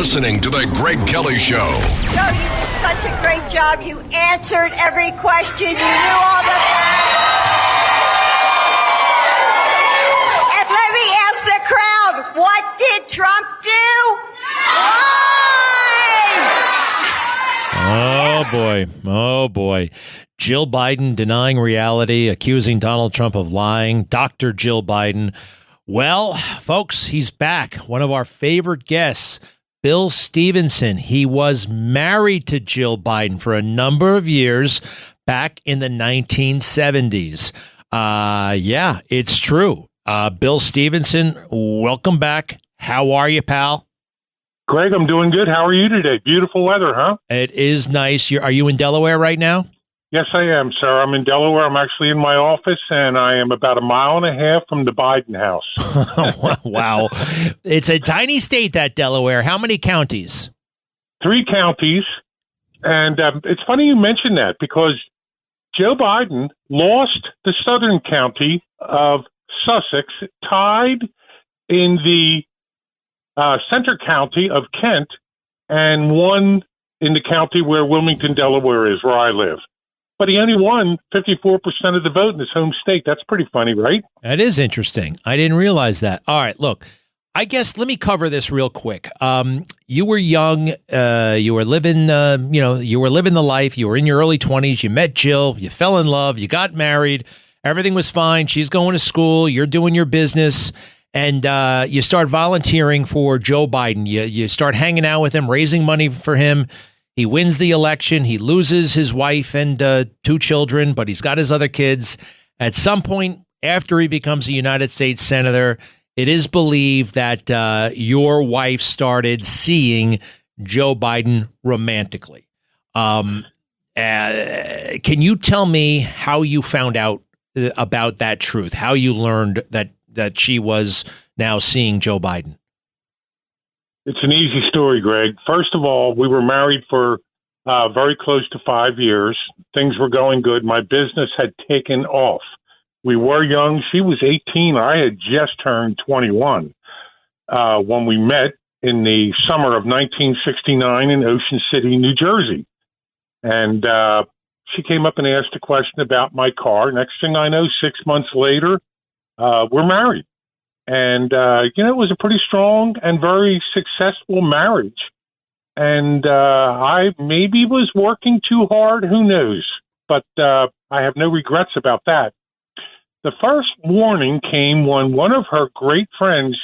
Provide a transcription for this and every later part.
listening to The Greg Kelly Show. Joe, you did such a great job. You answered every question. You knew all the facts. And let me ask the crowd, what did Trump do? Oh, boy. Oh, boy. Jill Biden denying reality, accusing Donald Trump of lying. Dr. Jill Biden. Well, folks, he's back. One of our favorite guests, Bill Stevenson. He was married to Jill Biden for a number of years back in the 1970s. Yeah, it's true. Bill Stevenson, welcome back. How are you, pal? Greg, I'm doing good. How are you today? Beautiful weather, huh? It is nice. Are you in Delaware right now? Yes, I am, sir. I'm in Delaware. I'm actually in my office, and I am about a mile and a half from the Biden house. Wow. It's a tiny state, that Delaware. How many counties? 3 counties. And it's funny you mention that because Joe Biden lost the southern county of Sussex, tied in the center county of Kent, and won in the county where Wilmington, Delaware is, where I live. But he only won 54% of the vote in his home state. That's pretty funny, right? That is interesting. I didn't realize that. All right, look, I guess let me cover this real quick. You were young. You were living, you were living the life. You were in your early 20s. You met Jill. You fell in love. You got married. Everything was fine. She's going to school. You're doing your business. And you start volunteering for Joe Biden. You start hanging out with him, raising money for him. He wins the election. He loses his wife and 2 children, but he's got his other kids. At some point after he becomes a United States Senator, it is believed that your wife started seeing Joe Biden romantically. Can you tell me how you found out about that truth, how you learned that she was now seeing Joe Biden? It's an easy story, Greg. First of all, we were married for very close to 5 years. Things were going good. My business had taken off. We were young. She was 18. I had just turned 21 when we met in the summer of 1969 in Ocean City, New Jersey. And she came up and asked a question about my car. Next thing I know, 6 months later, we're married. And, it was a pretty strong and very successful marriage. And I maybe was working too hard. Who knows? But I have no regrets about that. The first warning came when one of her great friends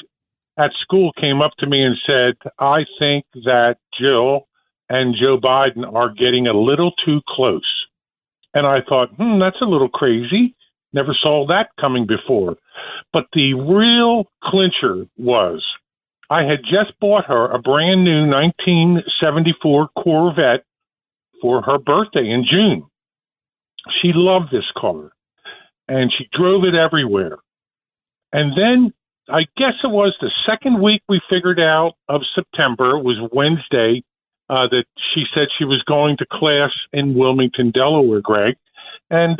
at school came up to me and said, I think that Jill and Joe Biden are getting a little too close. And I thought, that's a little crazy. Never saw that coming before. But the real clincher was I had just bought her a brand new 1974 Corvette for her birthday in June. She loved this car, and she drove it everywhere. And then I guess it was the second week we figured out of September, it was Wednesday, that she said she was going to class in Wilmington, Delaware, Greg. And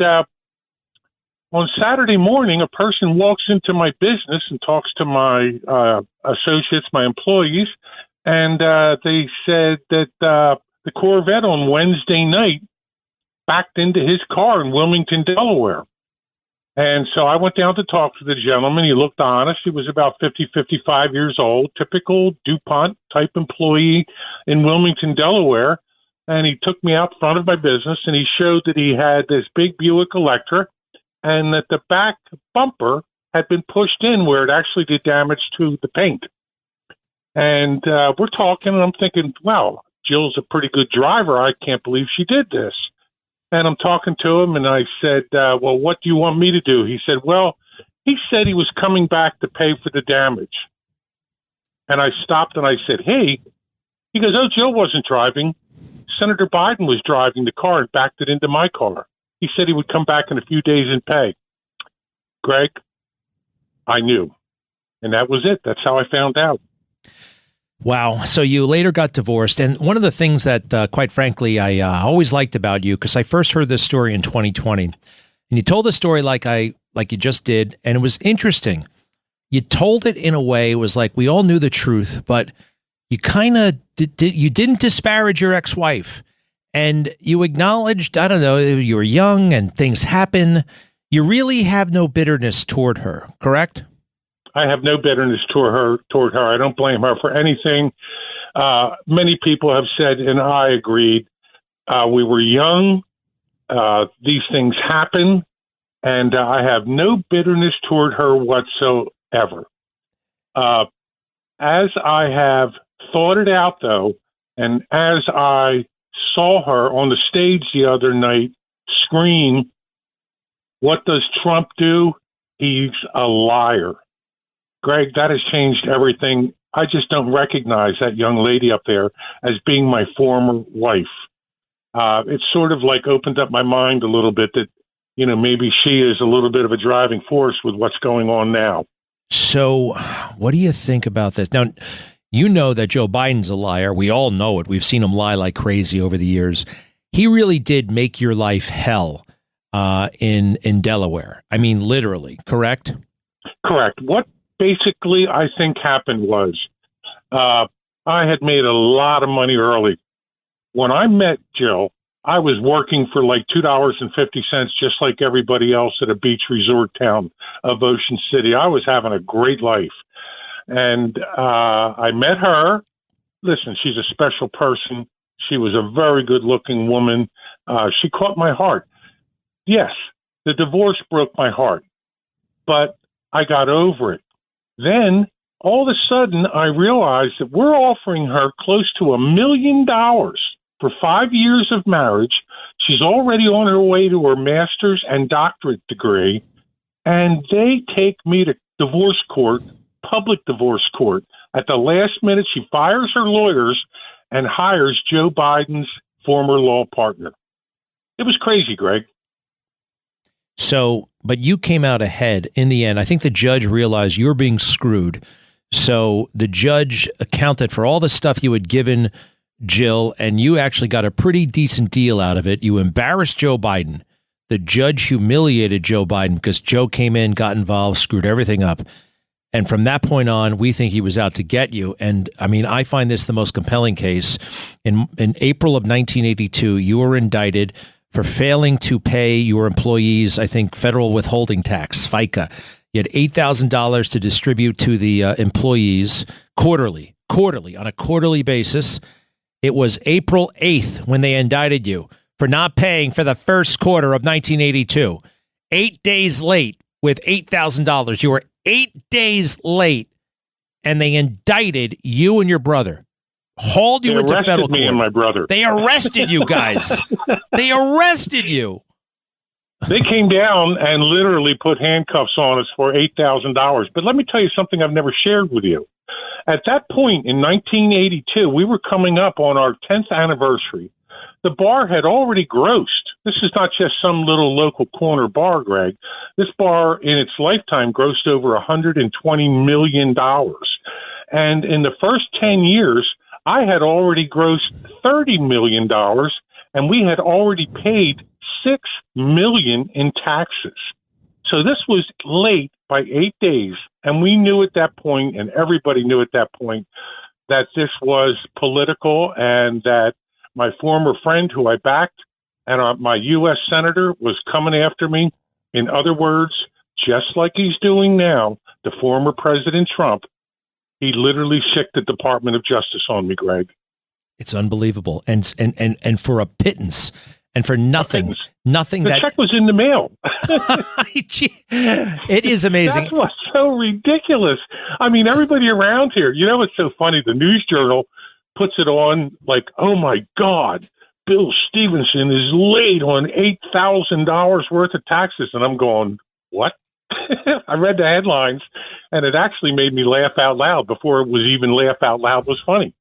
on Saturday morning, a person walks into my business and talks to my associates, my employees, and they said that the Corvette on Wednesday night backed into his car in Wilmington, Delaware. And so I went down to talk to the gentleman. He looked honest. He was about 50, 55 years old, typical DuPont type employee in Wilmington, Delaware. And he took me out front of my business, and he showed that he had this big Buick Electra, and that the back bumper had been pushed in where it actually did damage to the paint. And we're talking, and I'm thinking, wow, Jill's a pretty good driver. I can't believe she did this. And I'm talking to him, and I said, well, what do you want me to do? He said, well, he said he was coming back to pay for the damage. And I stopped, and I said, hey. He goes, oh, Jill wasn't driving. Senator Biden was driving the car and backed it into my car. He said he would come back in a few days and pay. Greg, I knew. And that was it. That's how I found out. Wow. So you later got divorced. And one of the things that, quite frankly, I always liked about you, because I first heard this story in 2020, and you told the story like you just did, and it was interesting. You told it in a way, it was like we all knew the truth, but you kind of you didn't disparage your ex-wife, and you acknowledged, I don't know, you were young and things happen. You really have no bitterness toward her, correct? I have no bitterness toward her. I don't blame her for anything. Many people have said, and I agreed, we were young. These things happen, and I have no bitterness toward her whatsoever. As I have thought it out, though, and as I saw her on the stage the other night scream, "What does Trump do? He's a liar." Greg, that has changed everything. I just don't recognize that young lady up there as being my former wife. It sort of like opened up my mind a little bit that, maybe she is a little bit of a driving force with what's going on now. So what do you think about this? Now, you know that Joe Biden's a liar. We all know it. We've seen him lie like crazy over the years. He really did make your life hell in Delaware. I mean, literally, correct? Correct. What basically I think happened was I had made a lot of money early. When I met Jill, I was working for like $2.50, just like everybody else at a beach resort town of Ocean City. I was having a great life. And I met her. Listen, she's a special person. She was a very good-looking woman. She caught my heart. Yes, the divorce broke my heart, but I got over it. Then, all of a sudden, I realized that we're offering her close to $1 million for 5 years of marriage. She's already on her way to her master's and doctorate degree, and they take me to divorce court, public divorce court. At the last minute, she fires her lawyers and hires Joe Biden's former law partner. It was crazy, Greg. So, but you came out ahead in the end. I think the judge realized you were being screwed. So the judge accounted for all the stuff you had given Jill, and you actually got a pretty decent deal out of it. You embarrassed Joe Biden. The judge humiliated Joe Biden because Joe came in, got involved, screwed everything up. And from that point on, we think he was out to get you. And I mean, I find this the most compelling case. In April of 1982, you were indicted for failing to pay your employees, I think, federal withholding tax, FICA. You had $8,000 to distribute to the employees quarterly, on a quarterly basis. It was April 8th when they indicted you for not paying for the first quarter of 1982. 8 days late with $8,000. You were 8 days late, and they indicted you and your brother. Hauled you into federal court. Me and my brother. They arrested you guys. They arrested you. They came down and literally put handcuffs on us for $8,000. But let me tell you something I've never shared with you. At that point in 1982, we were coming up on our 10th anniversary. The bar had already grossed. This is not just some little local corner bar, Greg. This bar in its lifetime grossed over $120 million. And in the first 10 years, I had already grossed $30 million, and we had already paid $6 million in taxes. So this was late by 8 days, and we knew at that point, and everybody knew at that point, that this was political and that my former friend who I backed and my U.S. Senator was coming after me. In other words, just like he's doing now, the former President Trump, he literally sicked the Department of Justice on me, Greg. It's unbelievable. And for a pittance and for nothing. The check was in the mail. It is amazing. That's what's so ridiculous. I mean, everybody around here, it's so funny. The News Journal puts it on like, oh, my God, Bill Stevenson is late on $8,000 worth of taxes. And I'm going, what? I read the headlines, and it actually made me laugh out loud before it was even laugh out loud was funny.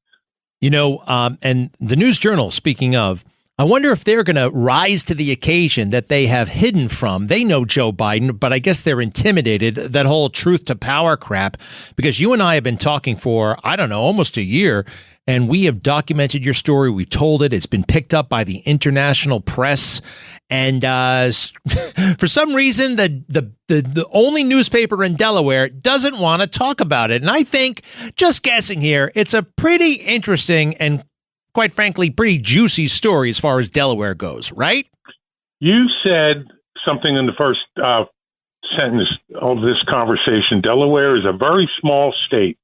And the News Journal, speaking of, I wonder if they're going to rise to the occasion that they have hidden from. They know Joe Biden, but I guess they're intimidated, that whole truth to power crap, because you and I have been talking for, I don't know, almost a year, and we have documented your story. We told it. It's been picked up by the international press. And for some reason, the only newspaper in Delaware doesn't want to talk about it. And I think, just guessing here, it's a pretty interesting and, quite frankly, pretty juicy story as far as Delaware goes, right? You said something in the first sentence of this conversation. Delaware is a very small state.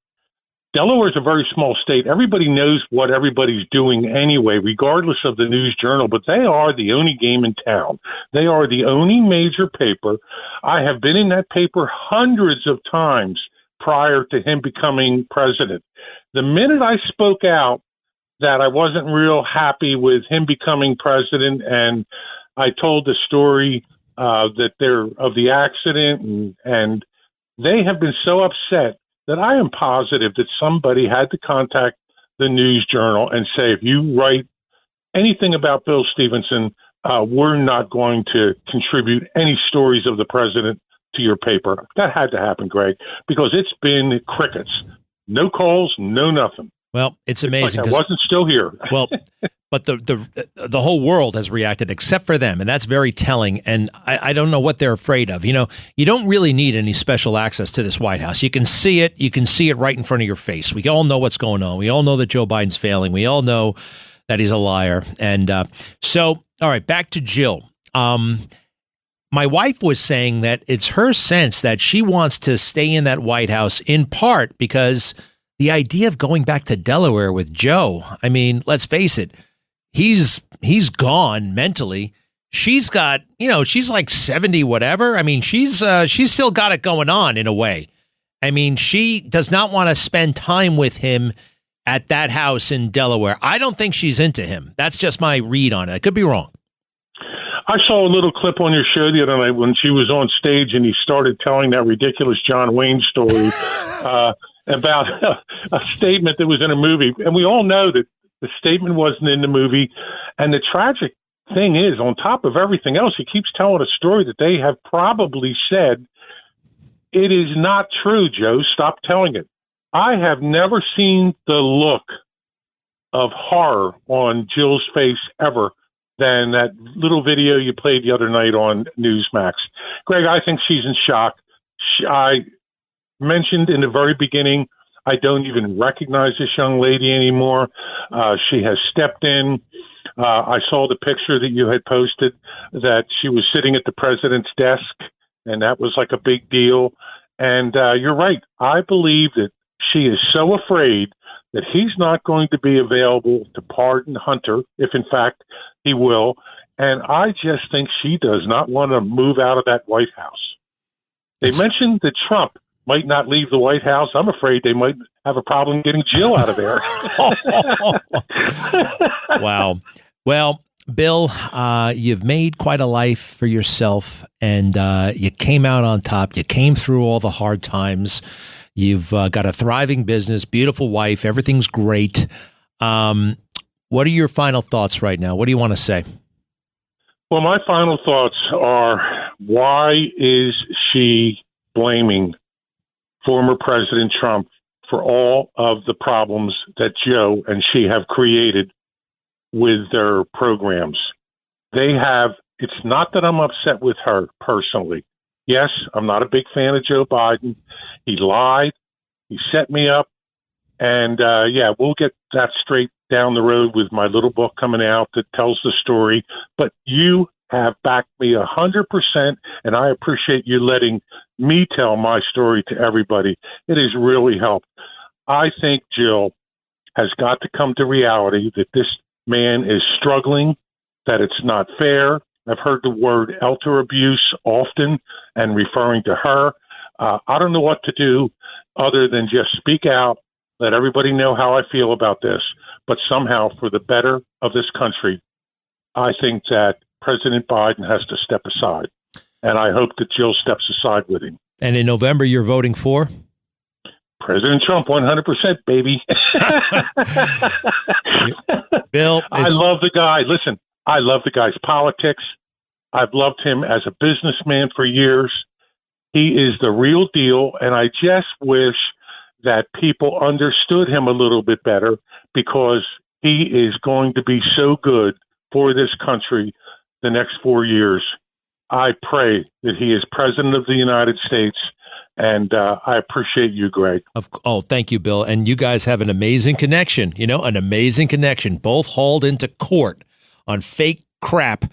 Delaware is a very small state. Everybody knows what everybody's doing anyway, regardless of the news journal, but they are the only game in town. They are the only major paper. I have been in that paper hundreds of times prior to him becoming president. The minute I spoke out that I wasn't real happy with him becoming president, and I told the story that they're of the accident, and they have been so upset that I am positive that somebody had to contact the news journal and say, if you write anything about Bill Stevenson, we're not going to contribute any stories of the president to your paper. That had to happen, Greg, because it's been crickets. No calls, no nothing. Well, it's amazing. Like I wasn't still here. Well, but the whole world has reacted except for them, and that's very telling. And I don't know what they're afraid of. You know, you don't really need any special access to this White House. You can see it. You can see it right in front of your face. We all know what's going on. We all know that Joe Biden's failing. We all know that he's a liar. And so, all right, back to Jill. My wife was saying that it's her sense that she wants to stay in that White House in part because the idea of going back to Delaware with Joe, I mean, let's face it, he's gone mentally. She's got, she's like 70, whatever. I mean, she's still got it going on in a way. I mean, she does not want to spend time with him at that house in Delaware. I don't think she's into him. That's just my read on it. I could be wrong. I saw a little clip on your show the other night when she was on stage and he started telling that ridiculous John Wayne story about a statement that was in a movie. And we all know that the statement wasn't in the movie. And the tragic thing is, on top of everything else, he keeps telling a story that they have probably said. It is not true, Joe. Stop telling it. I have never seen the look of horror on Jill's face ever than that little video you played the other night on Newsmax. Greg, I think she's in shock. I mentioned in the very beginning, I don't even recognize this young lady anymore. She has stepped in. I saw the picture that you had posted that she was sitting at the president's desk, and that was like a big deal. And you're right. I believe that she is so afraid that he's not going to be available to pardon Hunter, if in fact he will. And I just think she does not want to move out of that White House. They mentioned that Trump might not leave the White House. I'm afraid they might have a problem getting Jill out of there. Wow. Well, Bill, you've made quite a life for yourself, and you came out on top. You came through all the hard times. You've got a thriving business, beautiful wife. Everything's great. What are your final thoughts right now? What do you want to say? Well, my final thoughts are, why is she blaming former President Trump for all of the problems that Joe and she have created with their programs? It's not that I'm upset with her personally. Yes, I'm not a big fan of Joe Biden. He lied. He set me up. And, we'll get that straight down the road with my little book coming out that tells the story. But you have backed me 100%, and I appreciate you letting me tell my story to everybody. It has really helped. I think Jill has got to come to reality that this man is struggling, that it's not fair. I've heard the word elder abuse often and referring to her. I don't know what to do other than just speak out, let everybody know how I feel about this. But somehow, for the better of this country, I think that President Biden has to step aside. And I hope that Jill steps aside with him. And in November, you're voting for? President Trump, 100%, baby. Bill, I love the guy. Listen, I love the guy's politics. I've loved him as a businessman for years. He is the real deal, and I just wish that people understood him a little bit better, because he is going to be so good for this country the next 4 years. I pray that he is president of the United States, and I appreciate you, Greg. Thank you, Bill. And you guys have an amazing connection, an amazing connection, both hauled into court on fake crap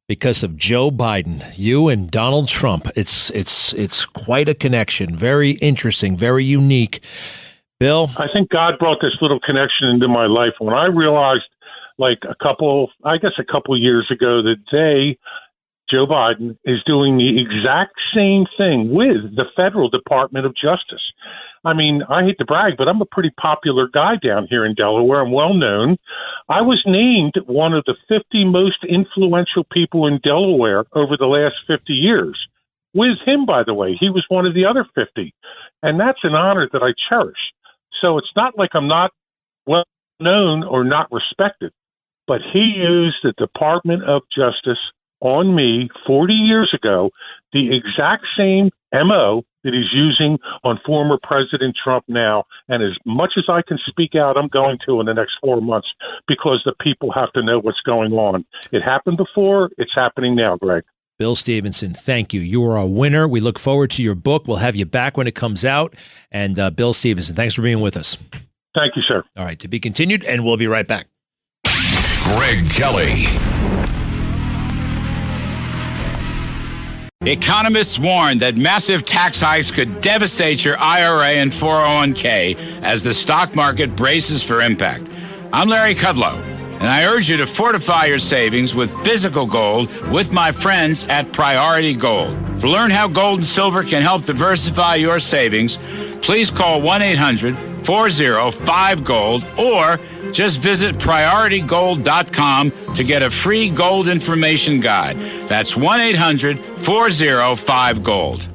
because of Joe Biden, you and Donald Trump. It's quite a connection. Very interesting, very unique. Bill? I think God brought this little connection into my life when I realized, like a couple years ago, that Joe Biden is doing the exact same thing with the Federal Department of Justice. I mean, I hate to brag, but I'm a pretty popular guy down here in Delaware. I'm well known. I was named one of the 50 most influential people in Delaware over the last 50 years. With him, by the way, he was one of the other 50. And that's an honor that I cherish. So it's not like I'm not well known or not respected, but he used the Department of Justice on me 40 years ago, the exact same MO that he's using on former President Trump now. And as much as I can speak out, I'm going to in the next 4 months, because the people have to know what's going on. It happened before. It's happening now, Greg. Bill Stevenson, thank you. You are a winner. We look forward to your book. We'll have you back when it comes out. And Bill Stevenson, thanks for being with us. Thank you, sir. All right, to be continued, and we'll be right back. Greg Kelly. Economists warn that massive tax hikes could devastate your IRA and 401k as the stock market braces for impact. I'm Larry Kudlow, and I urge you to fortify your savings with physical gold with my friends at Priority Gold. To learn how gold and silver can help diversify your savings, please call 1-800-405-GOLD or just visit PriorityGold.com to get a free gold information guide. That's 1-800-405-GOLD.